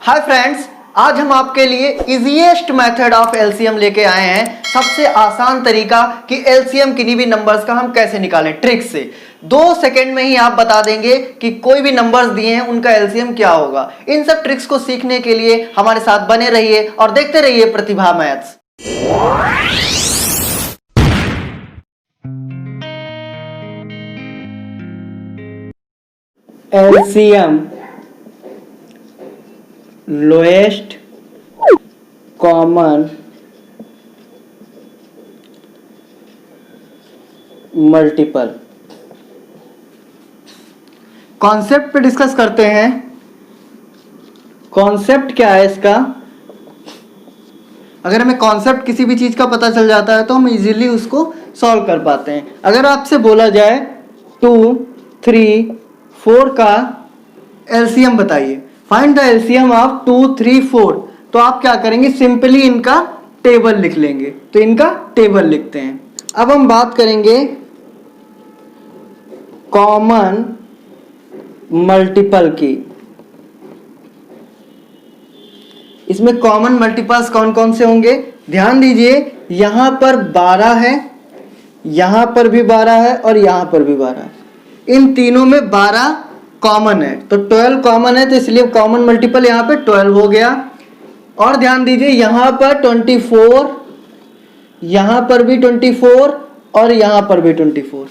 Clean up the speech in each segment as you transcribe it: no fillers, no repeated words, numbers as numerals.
Hi friends, आज हम आपके लिए इजीएस्ट मेथड ऑफ एलसीएम लेके आए हैं। सबसे आसान तरीका कि एलसीएम किन्हीं भी नंबर्स का हम कैसे निकालें ट्रिक से। 2 सेकंड में ही आप बता देंगे कि कोई भी नंबर्स दिए हैं उनका एलसीएम क्या होगा। इन सब ट्रिक्स को सीखने के लिए हमारे साथ बने रहिए और देखते रहिए Pratibha maths. LCM lowest common multiple. Concept पे डिस्कस करते हैं। कॉन्सेप्ट क्या है इसका? अगर हमें कॉन्सेप्ट किसी भी चीज का पता चल जाता है तो हम इजीली उसको सॉल्व कर पाते हैं। अगर आपसे बोला जाए 2, 3, 4 का एलसीएम बताइए, फाइंड द एलसीएम ऑफ 2, 3, 4, तो आप क्या करेंगे? सिंपली इनका टेबल लिख लेंगे। तो इनका टेबल लिखते हैं। अब हम बात करेंगे कॉमन मल्टीपल की। इसमें कॉमन मल्टीपल्स कौन कौन से होंगे? ध्यान दीजिए, यहां पर 12 है, यहां पर भी 12 है और यहां पर भी 12 है। इन तीनों में 12 कॉमन है, तो 12 कॉमन है, तो इसलिए कॉमन मल्टीपल यहां पे 12 हो गया। और ध्यान दीजिए, यहां पर 24, यहां पर भी 24 और यहां पर भी 24,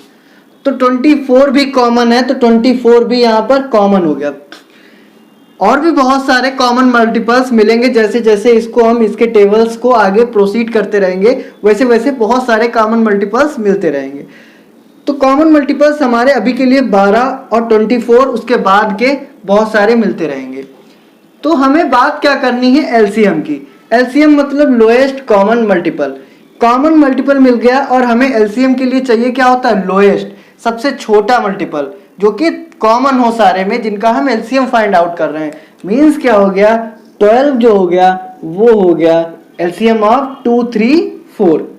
तो 24 भी कॉमन है, तो 24 भी यहां पर कॉमन हो गया। और भी बहुत सारे कॉमन मल्टीपल्स मिलेंगे। जैसे जैसे इसको हम इसके टेबल्स को आगे प्रोसीड करते रहेंगे वैसे वैसे बहुत सारे कॉमन मल्टीपल्स मिलते रहेंगे। तो कॉमन मल्टीपल्स हमारे अभी के लिए 12 और 24, उसके बाद के बहुत सारे मिलते रहेंगे। तो हमें बात क्या करनी है? एलसीएम की। एलसीएम मतलब lowest common multiple. Common multiple मिल गया और हमें एलसीएम के लिए चाहिए क्या होता है? लोएस्ट, सबसे छोटा मल्टीपल जो कि कॉमन हो सारे में, जिनका हम एलसीएम फाइंड आउट कर रहे हैं। मींस क्या हो गया? 12 जो हो गया वो हो गया एलसीएम ऑफ 2, 3, 4।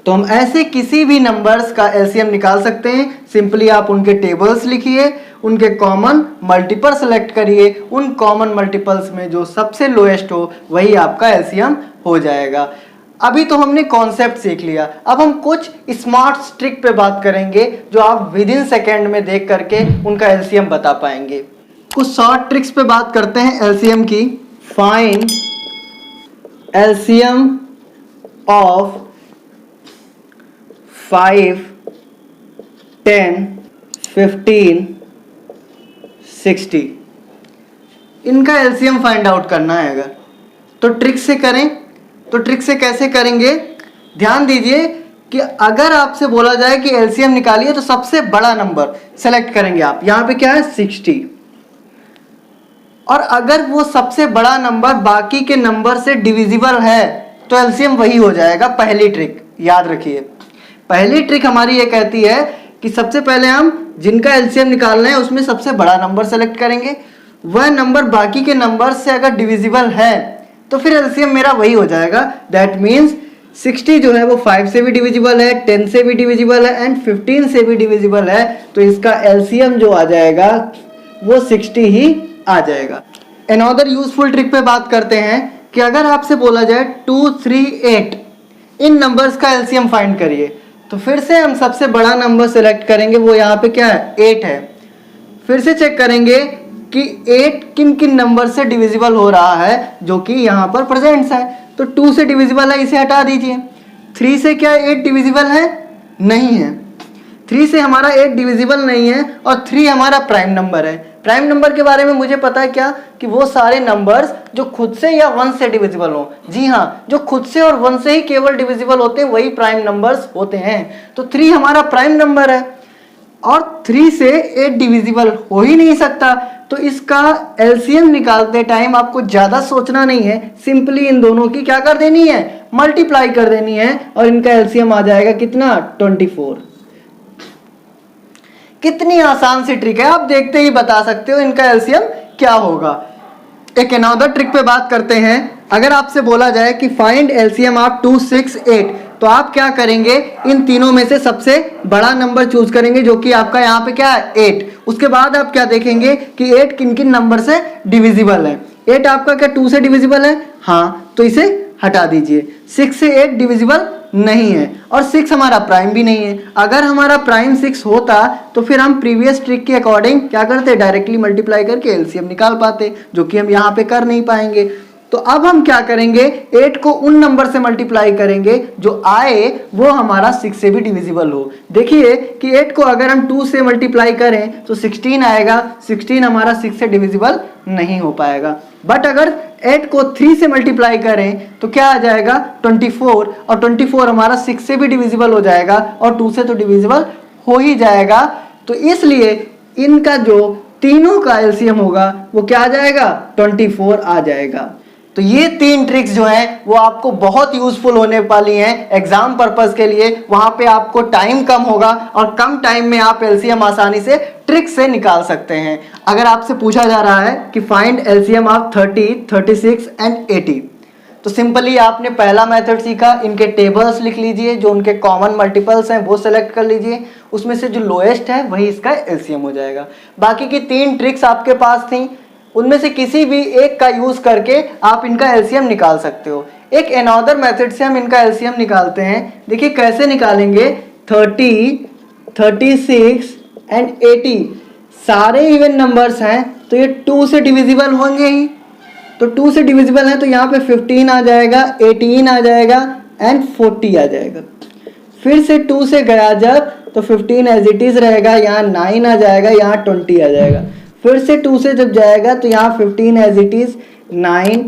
तो हम ऐसे किसी भी नंबर्स का एलसीएम निकाल सकते हैं। सिंपली आप उनके टेबल्स लिखिए, उनके कॉमन मल्टीपल सेलेक्ट करिए, उन कॉमन मल्टीपल्स में जो सबसे लोएस्ट हो वही आपका एलसीएम हो जाएगा। अभी तो हमने कॉन्सेप्ट सीख लिया, अब हम कुछ स्मार्ट ट्रिक पे बात करेंगे जो आप विद इन सेकेंड में देख करके उनका एलसीएम बता पाएंगे। कुछ शॉर्ट ट्रिक्स पे बात करते हैं एलसीएम की। Find LCM of 5, 10, 15, 60। इनका एलसीएम फाइंड आउट करना है। अगर तो ट्रिक से करें तो ट्रिक से कैसे करेंगे? ध्यान दीजिए कि अगर आपसे बोला जाए कि एलसीएम निकालिए तो सबसे बड़ा नंबर सेलेक्ट करेंगे आप। यहां पे क्या है? 60। और अगर वो सबसे बड़ा नंबर बाकी के नंबर से डिविजिबल है तो एलसीएम वही हो जाएगा। पहली ट्रिक याद रखिए। पहली ट्रिक हमारी ये कहती है कि सबसे पहले हम जिनका एलसीएम निकालना है उसमें सबसे बड़ा नंबर सेलेक्ट करेंगे। वह नंबर बाकी के नंबर से अगर डिविजिबल है तो फिर एलसीएम मेरा वही हो जाएगा। दैट मीन्स 60 जो है वो 5 से भी डिविजिबल है, 10 से भी डिविजिबल है एंड 15 से भी डिविजिबल है। तो इसका एलसीएम जो आ जाएगा वो 60 ही आ जाएगा। अनदर यूजफुल ट्रिक पे बात करते हैं कि अगर आपसे बोला जाए 2, 3, 8, इन नंबर्स का एलसीएम फाइंड करिए, तो फिर से हम सबसे बड़ा नंबर सेलेक्ट करेंगे। वो यहाँ पे क्या है? 8 है। फिर से चेक करेंगे कि 8 किन किन नंबर से डिविजिबल हो रहा है जो कि यहाँ पर प्रेजेंट्स है। तो 2 से डिविजिबल है, इसे हटा दीजिए। 3 से क्या 8 डिविजिबल है? नहीं है। 3 से हमारा 8 डिविजिबल नहीं है और 3 हमारा प्राइम नंबर है। प्राइम नंबर के बारे में मुझे पता है क्या? कि वो सारे नंबर्स जो खुद से या 1 से डिविजिबल हो। जी हाँ, जो खुद से और 1 से ही केवल डिविजिबल होते हैं वही प्राइम नंबर्स होते हैं। तो 3 हमारा प्राइम नंबर है और 3 से 8 डिविजिबल हो ही नहीं सकता। तो इसका एलसीएम निकालते टाइम आपको ज्यादा सोचना नहीं है, सिंपली इन दोनों की क्या कर देनी है? मल्टीप्लाई कर देनी है और इनका एलसीएम आ जाएगा कितना? 24। कितनी आसान सी ट्रिक है, आप देखते ही बता सकते हो इनका एलसीएम क्या होगा। एक अनदर ट्रिक पे बात करते हैं। अगर आपसे बोला जाए कि फाइंड एलसीएम ऑफ 2, 6, 8, तो आप क्या करेंगे? इन तीनों में से सबसे बड़ा नंबर चूज करेंगे जो कि आपका यहाँ पे क्या है? 8। उसके बाद आप क्या देखेंगे कि 8 किन किन नंबर से डिविजिबल है। 8 आपका क्या 2 से डिविजिबल है? हाँ, तो इसे हटा दीजिए। 6 से 8 डिविजिबल नहीं है और 6 हमारा प्राइम भी नहीं है। अगर हमारा प्राइम 6 होता तो फिर हम प्रीवियस ट्रिक के अकॉर्डिंग क्या करते, डायरेक्टली मल्टीप्लाई करके एलसीएम निकाल पाते, जो कि हम यहाँ पे कर नहीं पाएंगे। तो अब हम क्या करेंगे, 8 को उन नंबर से मल्टीप्लाई करेंगे जो आए वो हमारा 6 से भी डिविजिबल हो। देखिए कि 8 को अगर हम 2 से मल्टीप्लाई करें तो 16 आएगा, 16 हमारा 6 से डिविजिबल नहीं हो पाएगा। बट अगर 8 को 3 से मल्टीप्लाई करें तो क्या आ जाएगा, 24, और 24 हमारा 6 से भी डिविजिबल हो जाएगा और 2 से तो डिविजिबल हो ही जाएगा। तो इसलिए इनका जो तीनों का एलसीएम होगा वो क्या आ जाएगा, 24 आ जाएगा। तो ये 3 ट्रिक्स जो हैं वो आपको बहुत यूजफुल होने वाली हैं एग्जाम पर्पस के लिए। वहां पे आपको टाइम कम होगा और कम टाइम में आप एलसीएम आसानी से ट्रिक से निकाल सकते हैं। अगर आपसे पूछा जा रहा है कि फाइंड एलसीएम ऑफ 30, 36 एंड 80, तो सिंपली आपने पहला मेथड सीखा, इनके टेबल्स लिख लीजिए, जो उनके कॉमन मल्टीपल्स हैं वो सेलेक्ट कर लीजिए, उसमें से जो लोएस्ट है वही इसका एलसीएम हो जाएगा। बाकी की 3 ट्रिक्स आपके पास थी, उनमें से किसी भी एक का यूज करके आप इनका एलसीएम निकाल सकते हो। एक अनदर मेथड से हम इनका एलसीएम निकालते हैं। देखिए कैसे निकालेंगे, 30, 36 एंड 80 सारे इवन नंबर्स हैं तो ये 2 से डिविजिबल होंगे ही। तो 2 से डिविजिबल है तो यहाँ पे 15 आ जाएगा, 18 आ जाएगा एंड 40 आ जाएगा। फिर से 2 से गया जब तो 15 एज इट इज रहेगा, यहाँ 9 आ जाएगा, यहाँ 20 आ जाएगा। फिर से 2 से जब जाएगा तो यहाँ 15 एज इट इज, 9,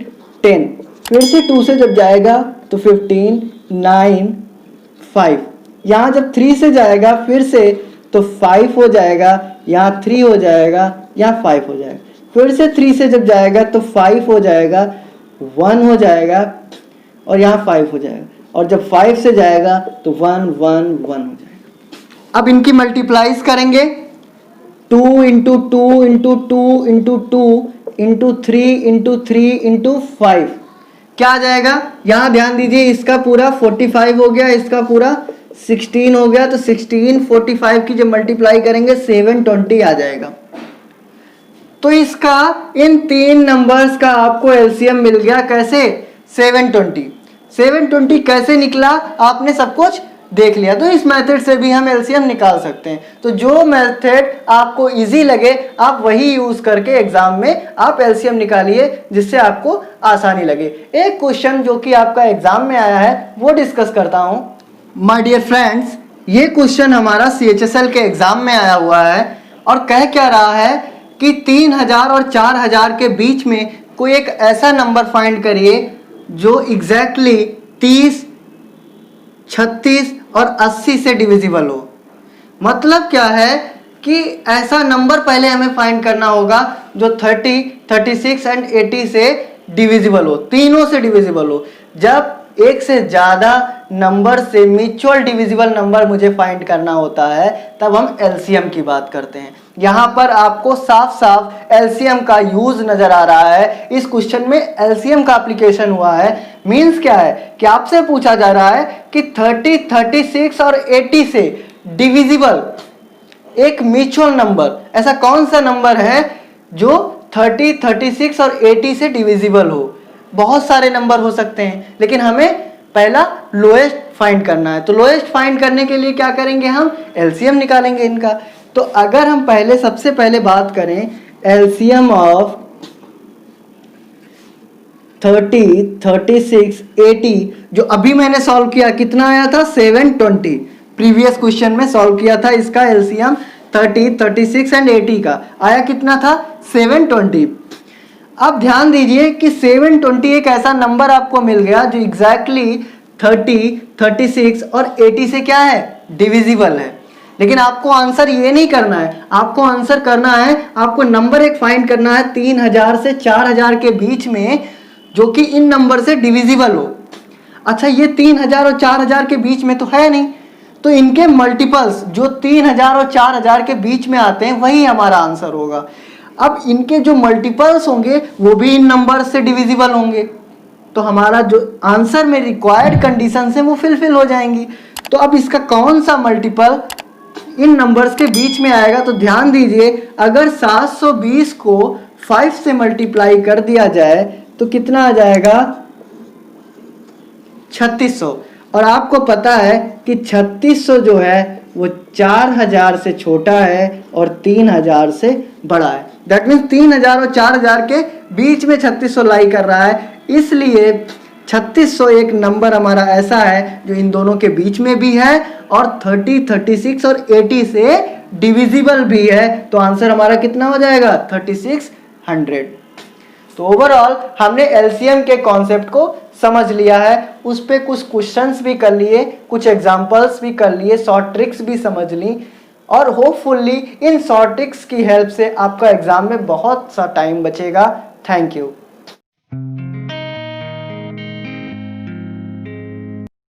10। फिर से 2 से जब जाएगा तो 15, 9, 5। यहाँ जब 3 से जाएगा फिर से तो 5 हो जाएगा, यहाँ 3 हो जाएगा, यहाँ 5 हो जाएगा। फिर से 3 से जब जाएगा तो 5 हो जाएगा, 1 हो जाएगा और यहाँ 5 हो जाएगा। और जब 5 से जाएगा तो 1, 1, 1 हो जाएगा। अब इनकी मल्टीप्लाइज करेंगे, 2 into 2 into 2 into 2 into 3 into 3 into 5 क्या आ जाएगा, यहाँ ध्यान दीजिए, इसका पूरा 45 हो गया, इसका पूरा 16 हो गया। तो 16, 45 की जब मल्टीप्लाई करेंगे 720 आ जाएगा। तो इसका इन 3 नंबर्स का आपको एलसीएम मिल गया, कैसे, 720। 720 कैसे निकला आपने सब कुछ देख लिया। तो इस मेथड से भी हम एलसीएम निकाल सकते हैं। तो जो मेथड आपको इजी लगे आप वही यूज करके एग्जाम में आप एलसीएम निकालिए, जिससे आपको आसानी लगे। एक क्वेश्चन जो कि आपका एग्जाम में आया है वो डिस्कस करता हूं। माय डियर फ्रेंड्स, ये क्वेश्चन हमारा सीएचएसएल के एग्जाम में आया हुआ है और कह क्या रहा है कि 3000 और 4000 के बीच में कोई एक ऐसा नंबर फाइंड करिए जो एग्जैक्टली 30, 36 और 80 से डिविजिबल हो। मतलब क्या है कि ऐसा नंबर पहले हमें फाइंड करना होगा जो 30, 36 एंड 80 से डिविजिबल हो, तीनों से डिविजिबल हो। जब एक से ज्यादा नंबर से म्यूचुअल डिविजिबल नंबर मुझे फाइंड करना होता है तब हम एलसीएम की बात करते हैं। यहां पर आपको साफ साफ एलसीएम का यूज नजर आ रहा है। इस क्वेश्चन में एलसीएम का एप्लीकेशन हुआ है। मींस क्या है कि आपसे पूछा जा रहा है कि 30, 36 और 80 से डिविजिबल एक म्यूचुअल नंबर, ऐसा कौन सा नंबर है जो 30, 36 और 80 से डिविजिबल हो। बहुत सारे नंबर हो सकते हैं लेकिन हमें पहला लोएस्ट फाइंड करना है। तो लोएस्ट फाइंड करने के लिए क्या करेंगे, हम एलसीएम निकालेंगे इनका। तो अगर हम पहले सबसे पहले बात करें एलसीएम ऑफ 30, 36, 80, जो अभी मैंने सॉल्व किया कितना आया था, 720। प्रीवियस क्वेश्चन में सॉल्व किया था, इसका एलसीएम 30, 36 एंड 80 का आया कितना था, 720। अब ध्यान दीजिए कि 720 एक ऐसा नंबर आपको मिल गया जो एग्जैक्टली 30, 36 और 80 से क्या है, डिविजिबल है। लेकिन आपको आंसर ये नहीं करना है, आपको आंसर करना है, आपको नंबर एक फाइंड करना है 3000 से 4000 के बीच में जो कि इन नंबर से डिविजिबल हो। अच्छा, ये 3000 और 4000 के बीच में तो है नहीं, तो इनके मल्टीपल्स जो 3000 और 4000 के बीच में आते हैं वही हमारा आंसर होगा। अब इनके जो मल्टीपल्स होंगे वो भी इन नंबर से डिविजिबल होंगे, तो हमारा जो आंसर में रिक्वायर्ड कंडीशन है वो फिलफिल हो जाएंगी। तो अब इसका कौन सा मल्टीपल इन नंबर्स के बीच में आएगा। तो ध्यान दीजिए, अगर 720 को 5 से मल्टीप्लाई कर दिया जाए तो कितना आ जाएगा? 3600। और आपको पता है कि 3600 जो है वो 4000 से छोटा है और 3000 से बड़ा है। दैट मीन्स 3000 और 4000 के बीच में 3600 लाई कर रहा है, इसलिए 3600 एक नंबर हमारा ऐसा है जो इन दोनों के बीच में भी है और 30, 36 और 80 से डिविजिबल भी है। तो आंसर हमारा कितना हो जाएगा? 3600। तो ओवरऑल हमने एलसीएम के कॉन्सेप्ट को समझ लिया है, उस पे कुछ क्वेश्चंस भी कर लिए, कुछ एग्जांपल्स भी कर लिए, शॉर्ट ट्रिक्स भी समझ ली और होपफुली इन शॉर्ट ट्रिक्स की हेल्प से आपका एग्जाम में बहुत सा टाइम बचेगा। Thank you.